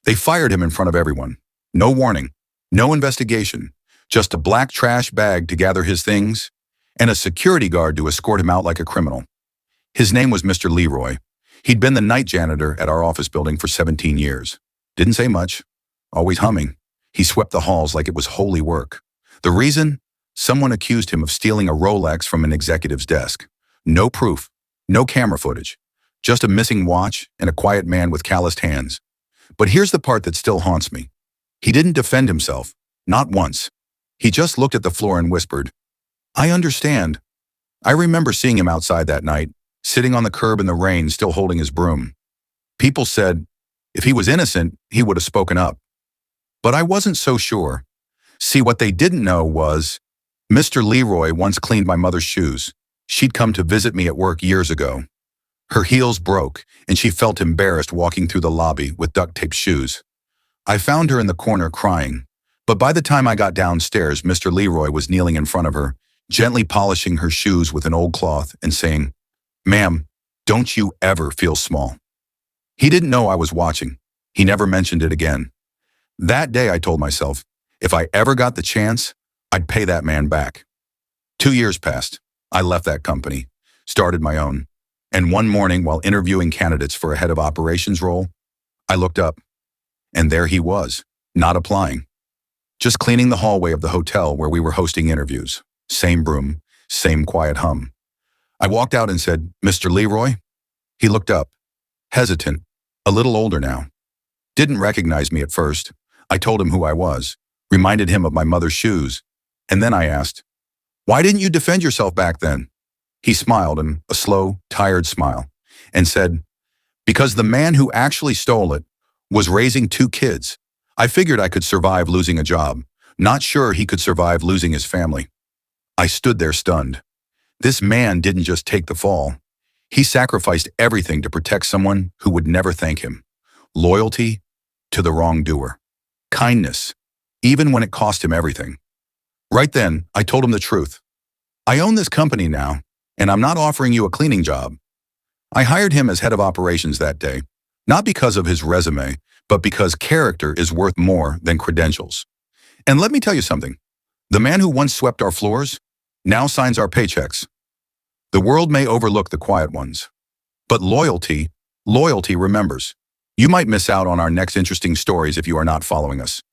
They fired him in front of everyone. No warning, no investigation, just a black trash bag to gather his things and a security guard to escort him out like a criminal. His name was Mr. Leroy. He'd been the night janitor at our office building for 17 years. Didn't say much, always humming. He swept the halls like it was holy work. The reason? Someone accused him of stealing a Rolex from an executive's desk. No proof, no camera footage, just a missing watch and a quiet man with calloused hands. But here's the part that still haunts me. He didn't defend himself, not once. He just looked at the floor and whispered, "I understand." I remember seeing him outside that night, sitting on the curb in the rain, still holding his broom. People said, if he was innocent, he would have spoken up. But I wasn't so sure. See, what they didn't know was, Mr. Leroy once cleaned my mother's shoes. She'd come to visit me at work years ago. Her heels broke, and she felt embarrassed walking through the lobby with duct-taped shoes. I found her in the corner crying, but by the time I got downstairs, Mr. Leroy was kneeling in front of her, gently polishing her shoes with an old cloth and saying, "Ma'am, don't you ever feel small." He didn't know I was watching. He never mentioned it again. That day I told myself, if I ever got the chance, I'd pay that man back. 2 years passed. I left that company, started my own. And one morning, while interviewing candidates for a head of operations role, I looked up, and there he was, not applying. Just cleaning the hallway of the hotel where we were hosting interviews. Same broom, same quiet hum. I walked out and said, "Mr. Leroy?" He looked up, hesitant, a little older now. Didn't recognize me at first. I told him who I was, reminded him of my mother's shoes, and then I asked, "Why didn't you defend yourself back then?" He smiled, and a slow, tired smile, and said, "Because the man who actually stole it was raising 2 kids. I figured I could survive losing a job, not sure he could survive losing his family." I stood there stunned. This man didn't just take the fall. He sacrificed everything to protect someone who would never thank him. Loyalty to the wrongdoer. Kindness, even when it cost him everything. Right then, I told him the truth. "I own this company now, and I'm not offering you a cleaning job." I hired him as head of operations that day, not because of his resume, but because character is worth more than credentials. And let me tell you something. The man who once swept our floors now signs our paychecks. The world may overlook the quiet ones, but loyalty remembers. You might miss out on our next interesting stories if you are not following us.